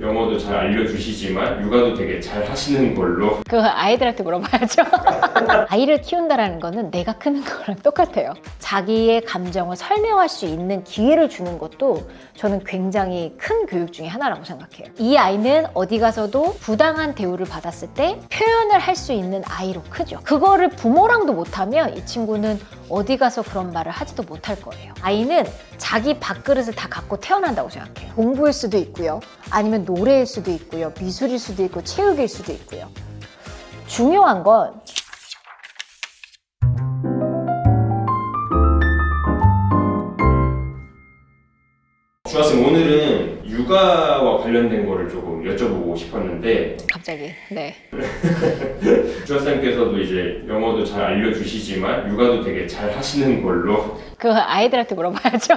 영어도 잘 알려주시지만 육아도 되게 잘 하시는 걸로. 그거 아이들한테 물어봐야죠. 아이를 키운다라는 거는 내가 크는 거랑 똑같아요. 자기의 감정을 설명할 수 있는 기회를 주는 것도 저는 굉장히 큰 교육 중에 하나라고 생각해요. 이 아이는 어디 가서도 부당한 대우를 받았을 때 표현을 할 수 있는 아이로 크죠. 그거를 부모랑도 못하면 이 친구는 어디 가서 그런 말을 하지도 못할 거예요. 아이는 자기 밥그릇을 다 갖고 태어난다고 생각해요. 공부일 수도 있고요. 아니면 노래일 수도 있고요. 미술일 수도 있고 체육일 수도 있고요. 중요한 건 주아쌤, 오늘은 육아와 관련된 거를 조금 여쭤보고 싶었는데, 갑자기 네. 주아쌤께서도 이제 영어도 잘 알려주시지만 육아도 되게 잘 하시는 걸로. 그거 아이들한테 물어봐야죠.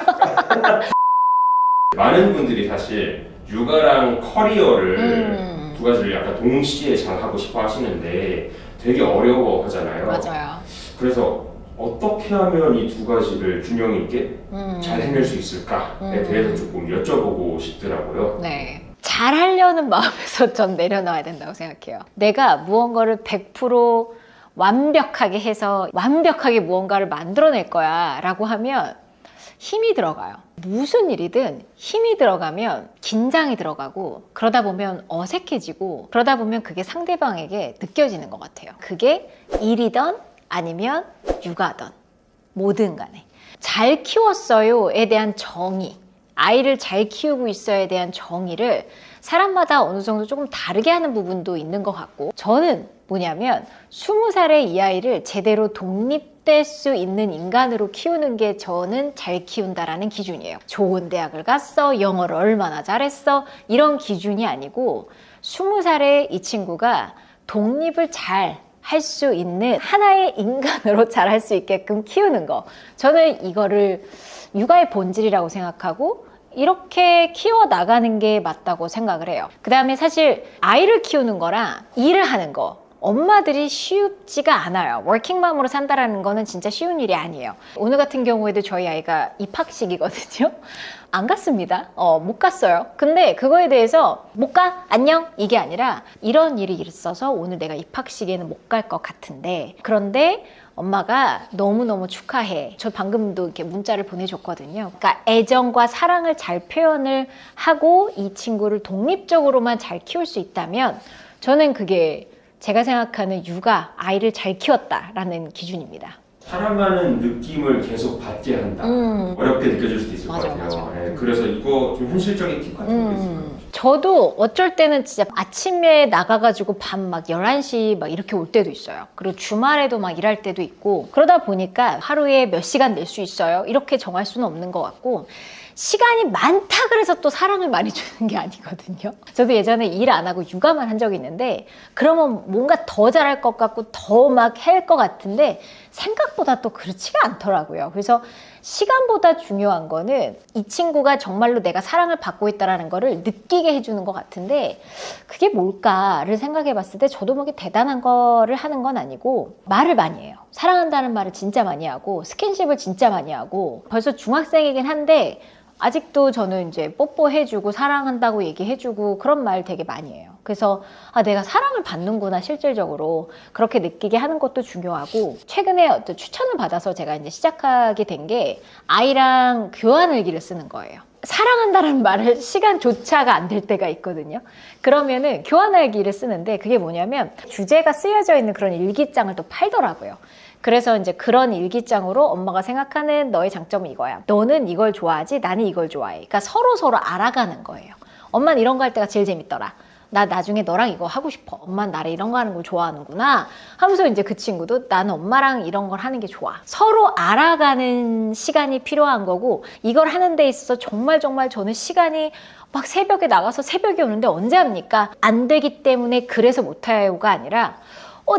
많은 분들이 사실 육아랑 커리어를 두 가지를 약간 동시에 잘 하고 싶어 하시는데 되게 어려워 하잖아요. 맞아요. 그래서 어떻게 하면 이 두 가지를 균형 있게 잘 해낼 수 있을까에 대해서 조금 여쭤보고 싶더라고요. 네. 잘하려는 마음에서 전 내려놔야 된다고 생각해요. 내가 무언가를 100% 완벽하게 해서 완벽하게 무언가를 만들어낼 거야 라고 하면 힘이 들어가요. 무슨 일이든 힘이 들어가면 긴장이 들어가고 그러다 보면 어색해지고 그러다 보면 그게 상대방에게 느껴지는 것 같아요. 그게 일이든 아니면 육아든 뭐든 간에 잘 키웠어요에 대한 정의, 아이를 잘 키우고 있어에 대한 정의를 사람마다 어느 정도 조금 다르게 하는 부분도 있는 것 같고, 저는 뭐냐면 20살의 이 아이를 제대로 독립될 수 있는 인간으로 키우는 게 저는 잘 키운다라는 기준이에요. 좋은 대학을 갔어, 영어를 얼마나 잘했어, 이런 기준이 아니고 20살의 이 친구가 독립을 잘 할 수 있는 하나의 인간으로 자랄 수 있게끔 키우는 거, 저는 이거를 육아의 본질이라고 생각하고 이렇게 키워나가는 게 맞다고 생각을 해요. 그 다음에 사실 아이를 키우는 거랑 일을 하는 거, 엄마들이 쉽지가 않아요. 워킹맘으로 산다라는 거는 진짜 쉬운 일이 아니에요. 오늘 같은 경우에도 저희 아이가 입학식이거든요. 안 갔습니다. 못 갔어요. 근데 그거에 대해서 못 가? 안녕? 이게 아니라 이런 일이 있어서 오늘 내가 입학식에는 못 갈 것 같은데, 그런데 엄마가 너무너무 축하해. 저 방금도 이렇게 문자를 보내줬거든요. 그러니까 애정과 사랑을 잘 표현을 하고 이 친구를 독립적으로만 잘 키울 수 있다면 저는 그게 제가 생각하는 육아, 아이를 잘 키웠다라는 기준입니다. 사랑하는 느낌을 계속 받게 한다. 어렵게 느껴질 수도 있을 것 같아요. 맞아. 네, 그래서 이거 좀 현실적인 팁 같은 거 있어요? 저도 어쩔 때는 진짜 아침에 나가가지고 밤 막 11시 막 이렇게 올 때도 있어요. 그리고 주말에도 막 일할 때도 있고, 그러다 보니까 하루에 몇 시간 낼 수 있어요? 이렇게 정할 수는 없는 것 같고, 시간이 많다 그래서 또 사랑을 많이 주는 게 아니거든요. 저도 예전에 일 안 하고 육아만 한 적이 있는데, 그러면 뭔가 더 잘할 것 같고 더 막 할 것 같은데 생각보다 또 그렇지가 않더라고요. 그래서 시간보다 중요한 거는 이 친구가 정말로 내가 사랑을 받고 있다는 거를 느끼게 해주는 것 같은데, 그게 뭘까를 생각해 봤을 때 저도 뭐 대단한 거를 하는 건 아니고, 말을 많이 해요. 사랑한다는 말을 진짜 많이 하고 스킨십을 진짜 많이 하고, 벌써 중학생이긴 한데 아직도 저는 이제 뽀뽀해주고 사랑한다고 얘기해주고 그런 말 되게 많이 해요. 그래서 내가 사랑을 받는구나 실질적으로 그렇게 느끼게 하는 것도 중요하고, 최근에 어떤 추천을 받아서 제가 이제 시작하게 된 게 아이랑 교환일기를 쓰는 거예요. 사랑한다는 말을 시간조차가 안 될 때가 있거든요. 그러면은 교환일기를 쓰는데, 그게 뭐냐면 주제가 쓰여져 있는 그런 일기장을 또 팔더라고요. 그래서 이제 그런 일기장으로 엄마가 생각하는 너의 장점은 이거야. 너는 이걸 좋아하지? 나는 이걸 좋아해. 그러니까 서로 알아가는 거예요. 엄마는 이런 거 할 때가 제일 재밌더라. 나 나중에 너랑 이거 하고 싶어. 엄마는 나를 이런 거 하는 걸 좋아하는구나 하면서 이제 그 친구도 나는 엄마랑 이런 걸 하는 게 좋아. 서로 알아가는 시간이 필요한 거고, 이걸 하는 데 있어서 정말 저는 시간이 막 새벽에 나가서 새벽에 오는데 언제 합니까? 안 되기 때문에 그래서 못해요가 아니라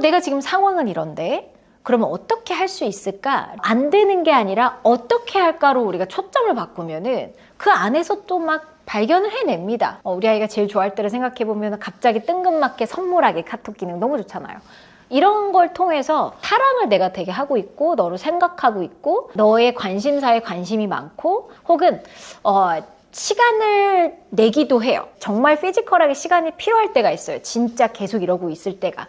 내가 지금 상황은 이런데 그러면 어떻게 할 수 있을까? 안 되는 게 아니라 어떻게 할까로 우리가 초점을 바꾸면은 그 안에서 또 막 발견을 해냅니다. 우리 아이가 제일 좋아할 때를 생각해보면 갑자기 뜬금맞게 선물하기 카톡 기능 너무 좋잖아요. 이런 걸 통해서 사랑을 내가 되게 하고 있고 너를 생각하고 있고 너의 관심사에 관심이 많고, 혹은 시간을 내기도 해요. 정말 피지컬하게 시간이 필요할 때가 있어요. 진짜 계속 이러고 있을 때가.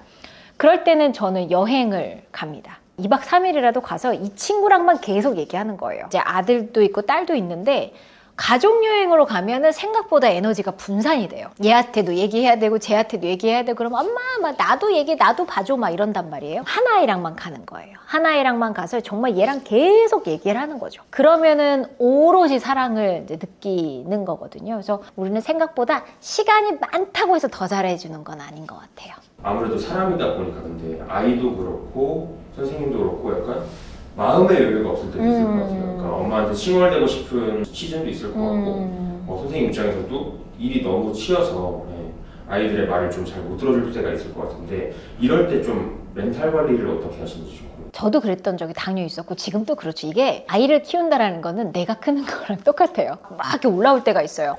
그럴 때는 저는 여행을 갑니다. 2박 3일이라도 가서 이 친구랑만 계속 얘기하는 거예요. 이제 아들도 있고 딸도 있는데 가족여행으로 가면은 생각보다 에너지가 분산이 돼요. 얘한테도 얘기해야 되고 쟤한테도 얘기해야 되고 그러면 엄마 막 나도 얘기해 나도 봐줘 막 이런단 말이에요. 하나이랑만 가는 거예요. 하나이랑만 가서 정말 얘랑 계속 얘기를 하는 거죠. 그러면은 오롯이 사랑을 이제 느끼는 거거든요. 그래서 우리는 생각보다 시간이 많다고 해서 더 잘해주는 건 아닌 것 같아요. 아무래도 사람이다 보니까 근데 아이도 그렇고 선생님도 그렇고 약간 마음의 여유가 없을 때도 있을 것 같아요. 그러니까 엄마한테 칭얼대고 싶은 시즌도 있을 것 같고 선생님 입장에서도 일이 너무 치여서 아이들의 말을 좀 잘 못 들어줄 때가 있을 것 같은데 이럴 때 좀 멘탈 관리를 어떻게 하시는지 좀 궁금해요. 저도 그랬던 적이 당연히 있었고 지금도 그렇죠. 이게 아이를 키운다라는 거는 내가 크는 거랑 똑같아요. 막 이렇게 올라올 때가 있어요.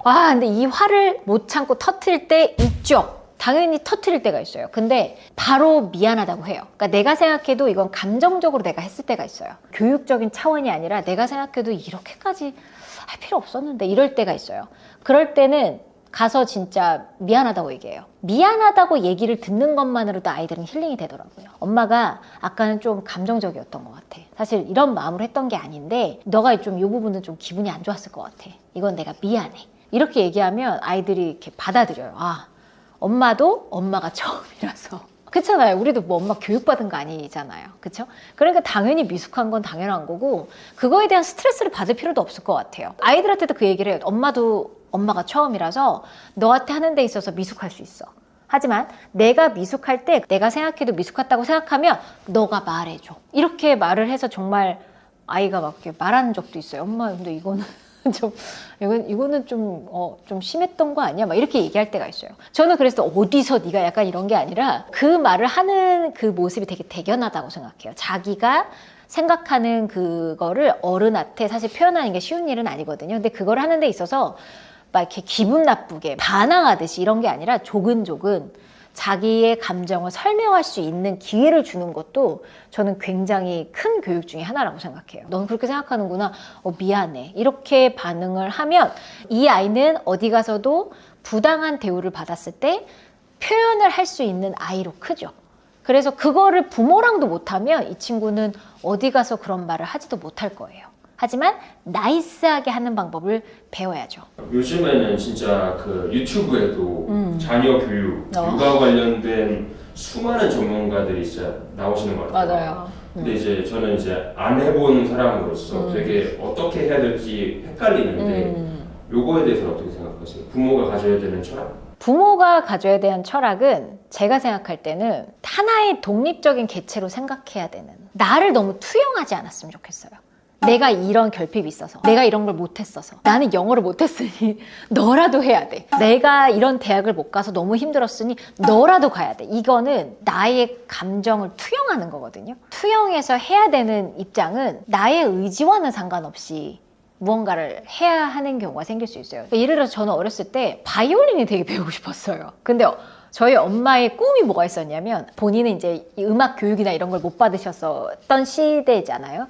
와 근데 이 화를 못 참고 터트릴 때 있죠. 당연히 터트릴 때가 있어요. 근데 바로 미안하다고 해요. 그러니까 내가 생각해도 이건 감정적으로 내가 했을 때가 있어요. 교육적인 차원이 아니라 내가 생각해도 이렇게까지 할 필요 없었는데 이럴 때가 있어요. 그럴 때는 가서 진짜 미안하다고 얘기해요. 미안하다고 얘기를 듣는 것만으로도 아이들은 힐링이 되더라고요. 엄마가 아까는 좀 감정적이었던 것 같아. 사실 이런 마음으로 했던 게 아닌데 너가 좀 이 부분은 좀 기분이 안 좋았을 것 같아. 이건 내가 미안해. 이렇게 얘기하면 아이들이 이렇게 받아들여요. 아 엄마도 엄마가 처음이라서 그렇잖아요. 우리도 뭐 엄마 교육받은 거 아니잖아요. 그렇죠? 그러니까 당연히 미숙한 건 당연한 거고 그거에 대한 스트레스를 받을 필요도 없을 것 같아요. 아이들한테도 그 얘기를 해요. 엄마도 엄마가 처음이라서 너한테 하는 데 있어서 미숙할 수 있어. 하지만 내가 미숙할 때 내가 생각해도 미숙하다고 생각하면 너가 말해줘. 이렇게 말을 해서 정말 아이가 막 이렇게 말하는 적도 있어요. 엄마 근데 이거는 이거는 좀 심했던 거 아니야? 막 이렇게 얘기할 때가 있어요. 저는 그래서 어디서 네가 약간 이런 게 아니라 그 말을 하는 그 모습이 되게 대견하다고 생각해요. 자기가 생각하는 그거를 어른한테 사실 표현하는 게 쉬운 일은 아니거든요. 근데 그걸 하는 데 있어서 막 이렇게 기분 나쁘게 반항하듯이 이런 게 아니라 조근조근 자기의 감정을 설명할 수 있는 기회를 주는 것도 저는 굉장히 큰 교육 중에 하나라고 생각해요. 넌 그렇게 생각하는구나. 미안해. 이렇게 반응을 하면 이 아이는 어디 가서도 부당한 대우를 받았을 때 표현을 할 수 있는 아이로 크죠. 그래서 그거를 부모랑도 못하면 이 친구는 어디 가서 그런 말을 하지도 못할 거예요. 하지만 나이스하게 하는 방법을 배워야죠. 요즘에는 진짜 그 유튜브에도 자녀 교육, 육아 관련된 수많은 전문가들이 진짜 나오시는 것 같아요. 맞아요. 근데 이제 저는 이제 안 해본 사람으로서 되게 어떻게 해야 될지 헷갈리는데 요거에 대해서는 어떻게 생각하세요? 부모가 가져야 되는 철학? 부모가 가져야 되는 철학은 제가 생각할 때는 하나의 독립적인 개체로 생각해야 되는 나를 너무 투영하지 않았으면 좋겠어요. 내가 이런 결핍이 있어서 내가 이런 걸 못했어서 나는 영어를 못했으니 너라도 해야 돼. 내가 이런 대학을 못 가서 너무 힘들었으니 너라도 가야 돼. 이거는 나의 감정을 투영하는 거거든요. 투영해서 해야 되는 입장은 나의 의지와는 상관없이 무언가를 해야 하는 경우가 생길 수 있어요. 예를 들어서 저는 어렸을 때 바이올린이 되게 배우고 싶었어요. 근데 저희 엄마의 꿈이 뭐가 있었냐면 본인은 이제 음악 교육이나 이런 걸 못 받으셨었던 시대잖아요.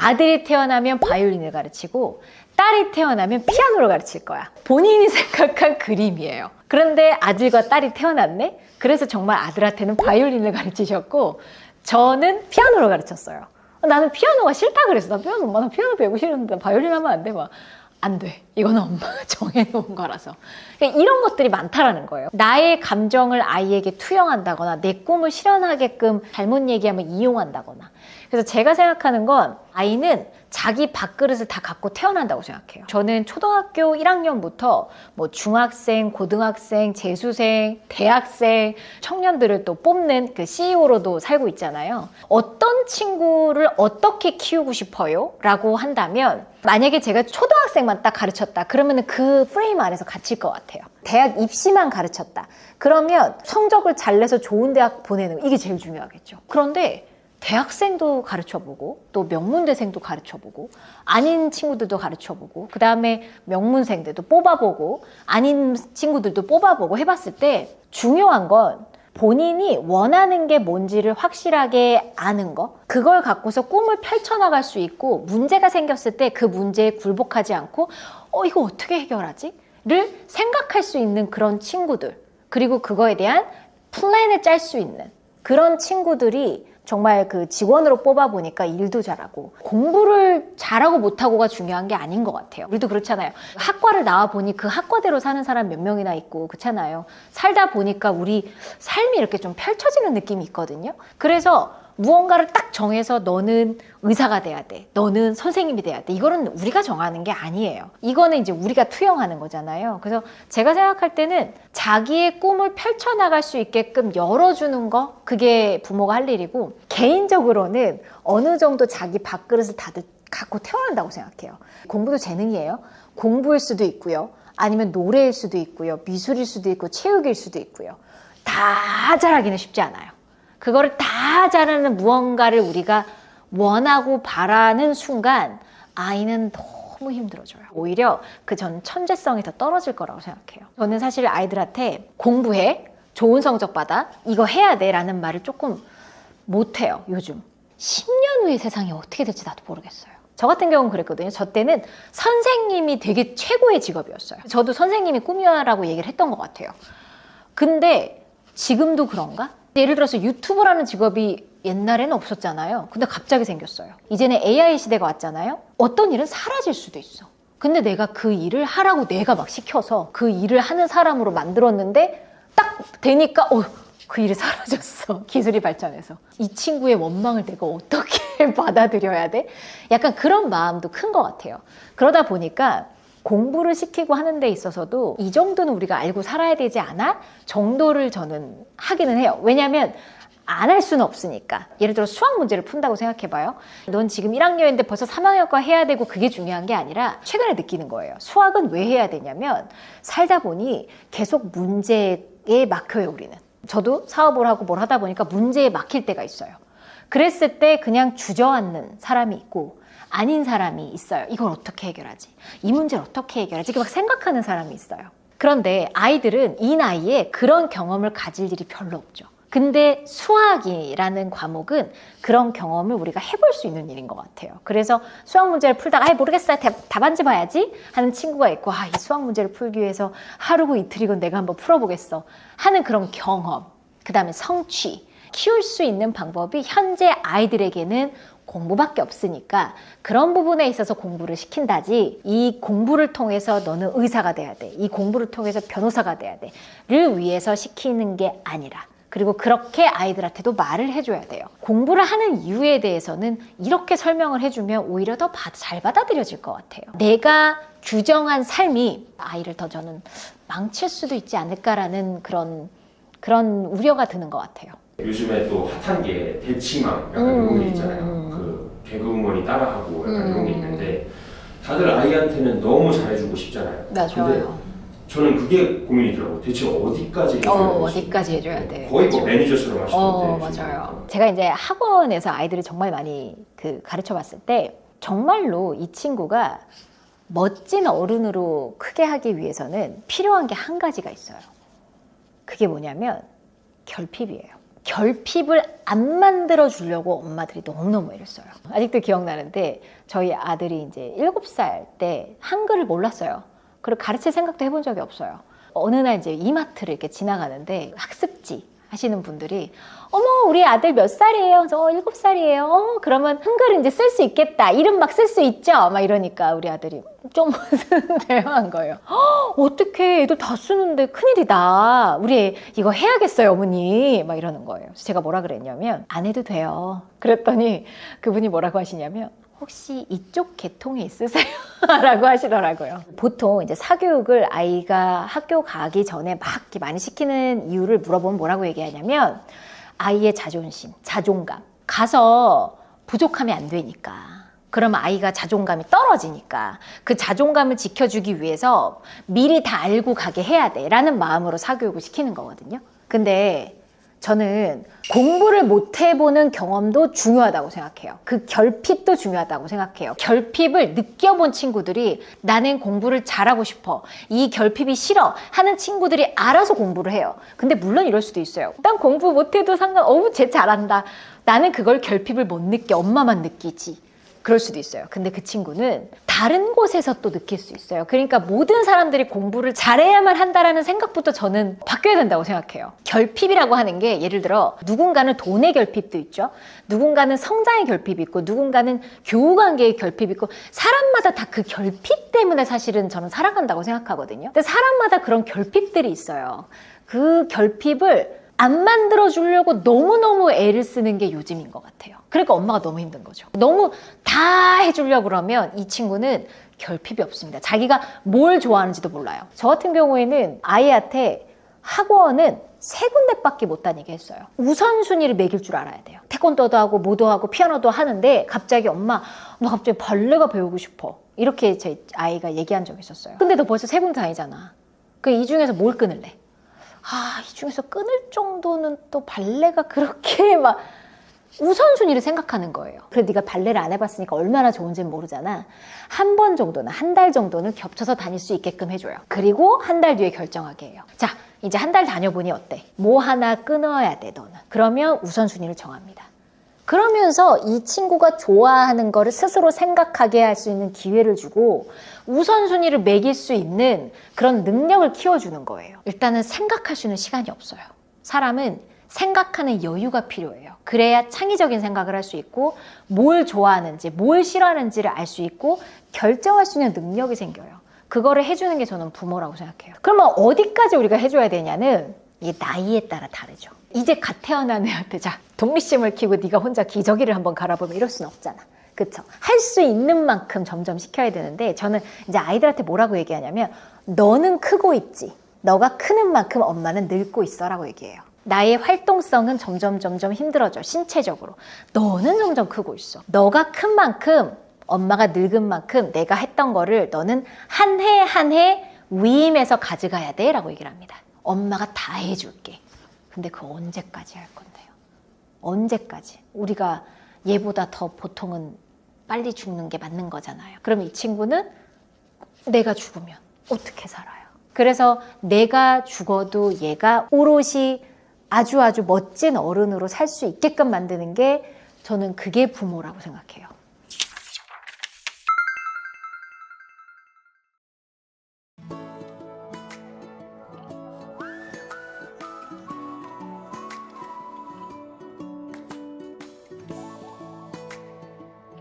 아들이 태어나면 바이올린을 가르치고 딸이 태어나면 피아노를 가르칠 거야. 본인이 생각한 그림이에요. 그런데 아들과 딸이 태어났네? 그래서 정말 아들한테는 바이올린을 가르치셨고 저는 피아노를 가르쳤어요. 나는 피아노가 싫다 그랬어. 나 피아노 배우고 싫은데 바이올린 하면 안 돼. 막 안 돼. 이거는 엄마가 정해놓은 거라서. 그러니까 이런 것들이 많다라는 거예요. 나의 감정을 아이에게 투영한다거나 내 꿈을 실현하게끔 잘못 얘기하면 이용한다거나. 그래서 제가 생각하는 건 아이는 자기 밥그릇을 다 갖고 태어난다고 생각해요. 저는 초등학교 1학년부터 뭐 중학생, 고등학생, 재수생, 대학생, 청년들을 또 뽑는 그 CEO로도 살고 있잖아요. 어떤 친구를 어떻게 키우고 싶어요? 라고 한다면 만약에 제가 초등학생만 딱 가르쳤다. 그러면 그 프레임 안에서 갇힐 것 같아요. 대학 입시만 가르쳤다. 그러면 성적을 잘 내서 좋은 대학 보내는 이게 제일 중요하겠죠. 그런데 대학생도 가르쳐보고 또 명문대생도 가르쳐보고 아닌 친구들도 가르쳐보고 그 다음에 명문생들도 뽑아보고 아닌 친구들도 뽑아보고 해봤을 때 중요한 건 본인이 원하는 게 뭔지를 확실하게 아는 거, 그걸 갖고서 꿈을 펼쳐나갈 수 있고 문제가 생겼을 때 그 문제에 굴복하지 않고 이거 어떻게 해결하지? 를 생각할 수 있는 그런 친구들, 그리고 그거에 대한 플랜을 짤 수 있는 그런 친구들이 정말 그 직원으로 뽑아보니까 일도 잘하고 공부를 잘하고 못하고가 중요한 게 아닌 것 같아요. 우리도 그렇잖아요. 학과를 나와보니 그 학과대로 사는 사람 몇 명이나 있고 그렇잖아요. 살다 보니까 우리 삶이 이렇게 좀 펼쳐지는 느낌이 있거든요. 그래서 무언가를 딱 정해서 너는 의사가 돼야 돼, 너는 선생님이 돼야 돼, 이거는 우리가 정하는 게 아니에요. 이거는 이제 우리가 투영하는 거잖아요. 그래서 제가 생각할 때는 자기의 꿈을 펼쳐나갈 수 있게끔 열어주는 거, 그게 부모가 할 일이고, 개인적으로는 어느 정도 자기 밥그릇을 다들 갖고 태어난다고 생각해요. 공부도 재능이에요. 공부일 수도 있고요, 아니면 노래일 수도 있고요, 미술일 수도 있고 체육일 수도 있고요. 다 잘하기는 쉽지 않아요. 그거를 다 잘하는 무언가를 우리가 원하고 바라는 순간 아이는 너무 힘들어져요. 오히려 그 전 천재성이 더 떨어질 거라고 생각해요. 저는 사실 아이들한테 공부해, 좋은 성적 받아, 이거 해야 돼 라는 말을 조금 못해요. 요즘 10년 후의 세상이 어떻게 될지 나도 모르겠어요. 저 같은 경우는 그랬거든요. 저 때는 선생님이 되게 최고의 직업이었어요. 저도 선생님이 꿈이라고 얘기를 했던 것 같아요. 근데 지금도 그런가? 예를 들어서 유튜버라는 직업이 옛날에는 없었잖아요. 근데 갑자기 생겼어요. 이제는 AI 시대가 왔잖아요. 어떤 일은 사라질 수도 있어. 근데 내가 그 일을 하라고 내가 막 시켜서 그 일을 하는 사람으로 만들었는데 딱 되니까 그 일이 사라졌어. 기술이 발전해서. 이 친구의 원망을 내가 어떻게 받아들여야 돼? 약간 그런 마음도 큰 것 같아요. 그러다 보니까 공부를 시키고 하는 데 있어서도 이 정도는 우리가 알고 살아야 되지 않아? 정도를 저는 하기는 해요. 왜냐하면 안 할 수는 없으니까. 예를 들어 수학 문제를 푼다고 생각해봐요. 넌 지금 1학년인데 벌써 3학년과 해야 되고 그게 중요한 게 아니라 최근에 느끼는 거예요. 수학은 왜 해야 되냐면 살다 보니 계속 문제에 막혀요, 우리는. 저도 사업을 하고 뭘 하다 보니까 문제에 막힐 때가 있어요. 그랬을 때 그냥 주저앉는 사람이 있고 아닌 사람이 있어요. 이걸 어떻게 해결하지? 이 문제를 어떻게 해결하지? 이렇게 막 생각하는 사람이 있어요. 그런데 아이들은 이 나이에 그런 경험을 가질 일이 별로 없죠. 근데 수학이라는 과목은 그런 경험을 우리가 해볼 수 있는 일인 것 같아요. 그래서 수학 문제를 풀다가 모르겠어요. 답안지 봐야지 하는 친구가 있고 이 수학 문제를 풀기 위해서 하루고 이틀이건 내가 한번 풀어보겠어 하는 그런 경험, 그 다음에 성취, 키울 수 있는 방법이 현재 아이들에게는 공부밖에 없으니까 그런 부분에 있어서 공부를 시킨다지, 이 공부를 통해서 너는 의사가 돼야 돼, 이 공부를 통해서 변호사가 돼야 돼를 위해서 시키는 게 아니라, 그리고 그렇게 아이들한테도 말을 해줘야 돼요. 공부를 하는 이유에 대해서는 이렇게 설명을 해주면 오히려 더 잘 받아들여질 것 같아요. 내가 규정한 삶이 아이를 더 저는 망칠 수도 있지 않을까라는 그런 우려가 드는 것 같아요. 요즘에 또 핫한 게 대치망 약간 이런 게 있잖아요. 그 개그우먼이 따라하고 약간 이런 게 있는데 다들 아이한테는 너무 잘해주고 싶잖아요. 맞아요. 저는 그게 고민이더라고요. 대체 어디까지 해줘야 되지? 어디까지 해줘야 돼. 거의 뭐 매니저처럼 하시던데. 맞아요. 제가 이제 학원에서 아이들을 정말 많이 가르쳐 봤을 때 정말로 이 친구가 멋진 어른으로 크게 하기 위해서는 필요한 게 한 가지가 있어요. 그게 뭐냐면 결핍이에요. 결핍을 안 만들어 주려고 엄마들이 너무너무 애를 써요. 아직도 기억나는데 저희 아들이 이제 7살 때 한글을 몰랐어요. 그리고 가르칠 생각도 해본 적이 없어요. 어느 날 이제 이마트를 이렇게 지나가는데 학습지 하시는 분들이 어머 우리 아들 몇 살이에요? 저 7살이에요. 그러면 한글은 이제 쓸 수 있겠다. 이름 막 쓸 수 있죠? 막 이러니까 우리 아들이 좀 쓰는데요 한 거예요. 어떡해, 애들 다 쓰는데 큰일이다. 우리 애 이거 해야겠어요 어머니. 막 이러는 거예요. 그래서 제가 뭐라 그랬냐면 안 해도 돼요. 그랬더니 그분이 뭐라고 하시냐면 혹시 이쪽 계통이 있으세요? 라고 하시더라고요. 보통 이제 사교육을 아이가 학교 가기 전에 막 많이 시키는 이유를 물어보면 뭐라고 얘기하냐면 아이의 자존심, 자존감. 가서 부족하면 안 되니까. 그러면 아이가 자존감이 떨어지니까 그 자존감을 지켜주기 위해서 미리 다 알고 가게 해야 돼 라는 마음으로 사교육을 시키는 거거든요. 근데 저는 공부를 못 해보는 경험도 중요하다고 생각해요. 그 결핍도 중요하다고 생각해요. 결핍을 느껴본 친구들이 나는 공부를 잘하고 싶어, 이 결핍이 싫어 하는 친구들이 알아서 공부를 해요. 근데 물론 이럴 수도 있어요. 난 공부 못해도 쟤 잘한다. 나는 그걸 결핍을 못 느껴. 엄마만 느끼지. 그럴 수도 있어요. 근데 그 친구는 다른 곳에서 또 느낄 수 있어요. 그러니까 모든 사람들이 공부를 잘해야만 한다라는 생각부터 저는 바뀌어야 된다고 생각해요. 결핍이라고 하는 게 예를 들어 누군가는 돈의 결핍도 있죠. 누군가는 성장의 결핍이 있고 누군가는 교우관계의 결핍이 있고 사람마다 다 그 결핍 때문에 사실은 저는 살아간다고 생각하거든요. 근데 사람마다 그런 결핍들이 있어요. 그 결핍을 안 만들어주려고 너무너무 애를 쓰는 게 요즘인 것 같아요. 그러니까 엄마가 너무 힘든 거죠. 너무 다 해주려고 그러면 이 친구는 결핍이 없습니다. 자기가 뭘 좋아하는지도 몰라요. 저 같은 경우에는 아이한테 학원은 3군데밖에 못 다니게 했어요. 우선순위를 매길 줄 알아야 돼요. 태권도도 하고 뭐도 하고 피아노도 하는데 갑자기 엄마 나 갑자기 발레가 배우고 싶어. 이렇게 제 아이가 얘기한 적이 있었어요. 근데 너 벌써 3군데 다니잖아. 그 이 중에서 뭘 끊을래? 이 중에서 끊을 정도는 또 발레가 그렇게 막 우선순위를 생각하는 거예요. 그래 네가 발레를 안 해봤으니까 얼마나 좋은지는 모르잖아. 한 번 정도는 한 달 정도는 겹쳐서 다닐 수 있게끔 해줘요. 그리고 한 달 뒤에 결정하게 해요. 자 이제 한 달 다녀보니 어때? 뭐 하나 끊어야 돼 너는. 그러면 우선순위를 정합니다. 그러면서 이 친구가 좋아하는 거를 스스로 생각하게 할 수 있는 기회를 주고 우선순위를 매길 수 있는 그런 능력을 키워주는 거예요. 일단은 생각할 수 있는 시간이 없어요. 사람은 생각하는 여유가 필요해요. 그래야 창의적인 생각을 할 수 있고 뭘 좋아하는지 뭘 싫어하는지를 알 수 있고 결정할 수 있는 능력이 생겨요. 그거를 해주는 게 저는 부모라고 생각해요. 그러면 어디까지 우리가 해줘야 되냐는 이게 나이에 따라 다르죠. 이제 갓 태어난 애한테 자 독립심을 키우고 네가 혼자 기저귀를 한번 갈아보면 이럴 수는 없잖아. 그쵸? 할 수 있는 만큼 점점 시켜야 되는데 저는 이제 아이들한테 뭐라고 얘기하냐면 너는 크고 있지. 너가 크는 만큼 엄마는 늙고 있어 라고 얘기해요. 나의 활동성은 점점 힘들어져. 신체적으로. 너는 점점 크고 있어. 너가 큰 만큼 엄마가 늙은 만큼 내가 했던 거를 너는 한 해 한 해 위임해서 가져가야 돼 라고 얘기를 합니다. 엄마가 다 해줄게. 근데 그거 언제까지 할 건데요? 언제까지? 우리가 얘보다 더 보통은 빨리 죽는 게 맞는 거잖아요. 그럼 이 친구는 내가 죽으면 어떻게 살아요? 그래서 내가 죽어도 얘가 오롯이 아주 멋진 어른으로 살 수 있게끔 만드는 게 저는 그게 부모라고 생각해요.